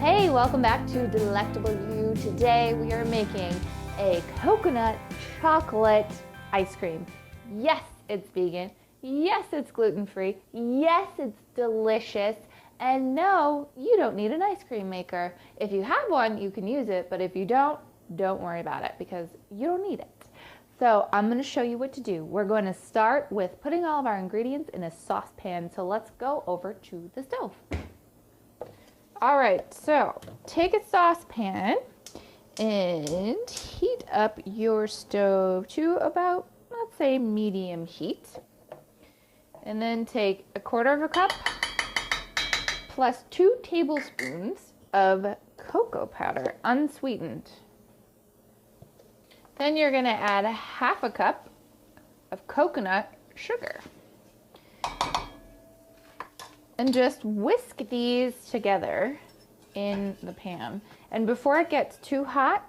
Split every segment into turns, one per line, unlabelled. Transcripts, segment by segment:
Hey, welcome back to Delectable You. Today we are making a coconut chocolate ice cream. Yes, it's vegan. Yes, it's gluten-free. Yes, it's delicious. And no, you don't need an ice cream maker. If you have one, you can use it, but if you don't worry about it because you don't need it. So I'm going to show you what to do. We're going to start with putting all of our ingredients in a saucepan. So let's go over to the stove. All right, so take a saucepan and heat up your stove to about, let's say, medium heat. And then take 1/4 cup plus 2 tablespoons of cocoa powder, unsweetened. Then you're going to add 1/2 cup of coconut sugar. And just whisk these together in the pan. And before it gets too hot,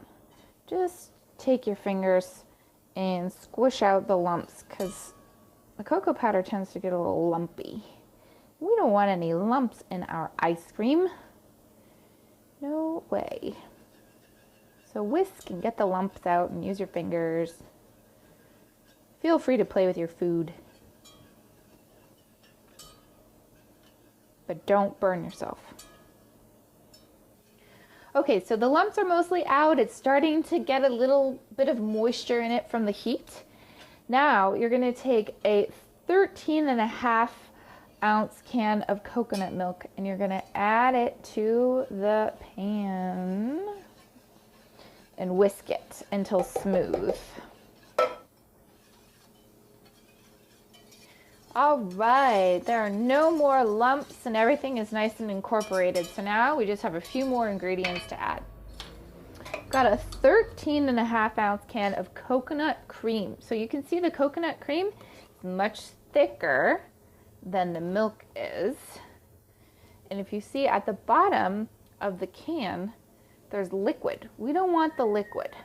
just take your fingers and squish out the lumps because the cocoa powder tends to get a little lumpy. We don't want any lumps in our ice cream. No way. So whisk and get the lumps out and use your fingers. Feel free to play with your food. But don't burn yourself. Okay, so the lumps are mostly out. It's starting to get a little bit of moisture in it from the heat. Now you're going to take a 13.5 ounce can of coconut milk and you're going to add it to the pan and whisk it until smooth. All right, there are no more lumps and everything is nice and incorporated. So now we just have a few more ingredients to add. Got a 13.5 ounce can of coconut cream. So you can see the coconut cream is much thicker than the milk is. And if you see at the bottom of the can, there's liquid. We don't want the liquid.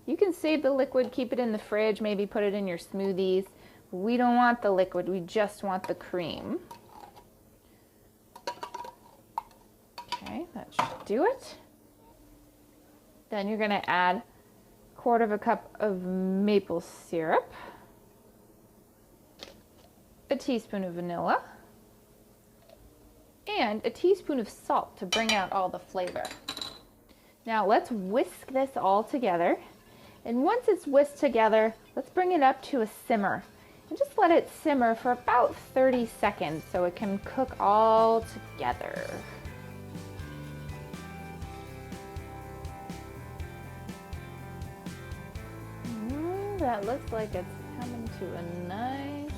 You can save the liquid, keep it in the fridge, maybe put it in your smoothies. We don't want the liquid, we just want the cream. Okay, that should do it. Then you're going to add 1/4 cup of maple syrup, a teaspoon of vanilla, and a teaspoon of salt to bring out all the flavor. Now let's whisk this all together. And once it's whisked together, let's bring it up to a simmer. And just let it simmer for about 30 seconds so it can cook all together. That looks like it's coming to a nice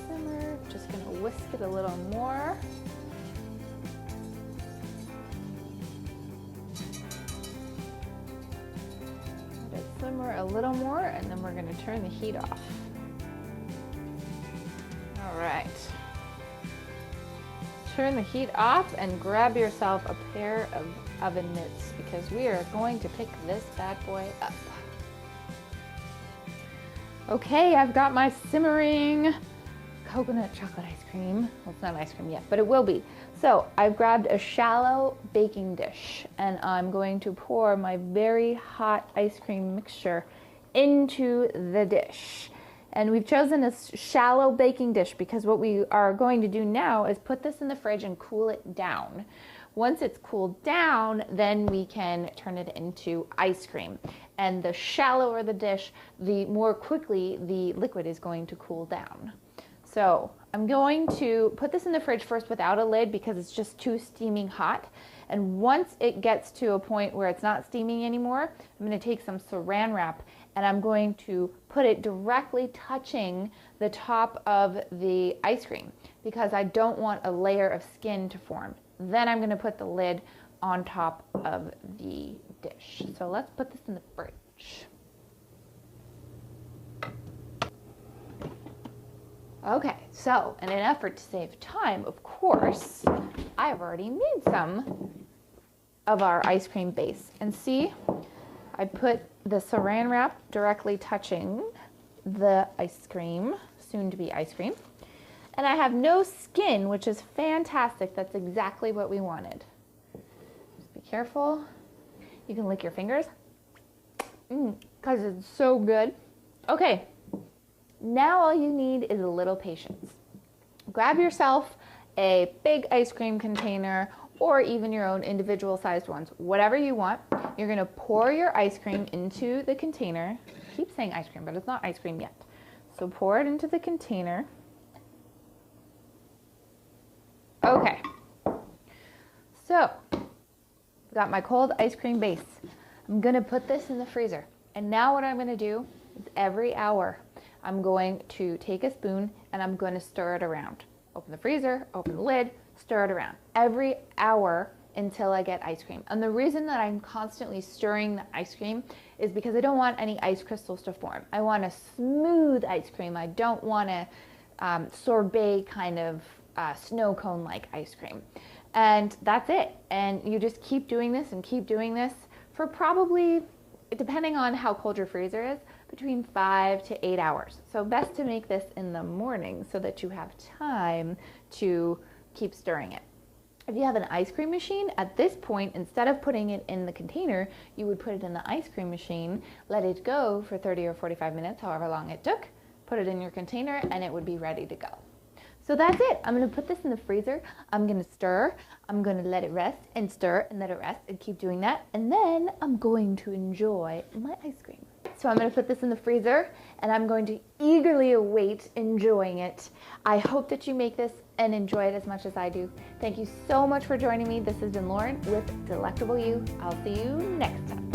simmer. Just gonna whisk it a little more. Let it simmer a little more and then we're gonna turn the heat off. All right, turn the heat off and grab yourself a pair of oven mitts because we are going to pick this bad boy up. Okay, I've got my simmering coconut chocolate ice cream. Well, it's not ice cream yet, but it will be. So I've grabbed a shallow baking dish and I'm going to pour my very hot ice cream mixture into the dish. And we've chosen a shallow baking dish because what we are going to do now is put this in the fridge and cool it down. Once it's cooled down, then we can turn it into ice cream. And the shallower the dish, the more quickly the liquid is going to cool down. So I'm going to put this in the fridge first without a lid because it's just too steaming hot. And once it gets to a point where it's not steaming anymore, I'm going to take some saran wrap and I'm going to put it directly touching the top of the ice cream because I don't want a layer of skin to form. Then I'm going to put the lid on top of the dish. So let's put this in the fridge. Okay, so in an effort to save time, of course, I've already made some of our ice cream base. And see, I put the saran wrap directly touching the ice cream, soon to be ice cream. And I have no skin, which is fantastic. That's exactly what we wanted. Just be careful. You can lick your fingers because it's so good. Okay, now all you need is a little patience. Grab yourself a big ice cream container or even your own individual sized ones, whatever you want. You're gonna pour your ice cream into the container. I keep saying ice cream, but it's not ice cream yet. So pour it into the container. Okay, so I've got my cold ice cream base. I'm gonna put this in the freezer. And now what I'm gonna do is every hour, I'm going to take a spoon and I'm gonna stir it around. Open the freezer, open the lid, stir it around. Every hour until I get ice cream. And the reason that I'm constantly stirring the ice cream is because I don't want any ice crystals to form. I want a smooth ice cream. I don't want a sorbet kind of snow cone-like ice cream. And that's it. And you just keep doing this and keep doing this for probably, depending on how cold your freezer is, between 5 to 8 hours. So best to make this in the morning so that you have time to keep stirring it. If you have an ice cream machine, at this point, instead of putting it in the container, you would put it in the ice cream machine, let it go for 30 or 45 minutes, however long it took, put it in your container, and it would be ready to go. So that's it. I'm gonna put this in the freezer. I'm gonna stir. I'm gonna let it rest and stir and let it rest and keep doing that. And then I'm going to enjoy my ice cream. So I'm gonna put this in the freezer and I'm going to eagerly await enjoying it. I hope that you make this and enjoy it as much as I do. Thank you so much for joining me. This has been Lauren with Delectable You. I'll see you next time.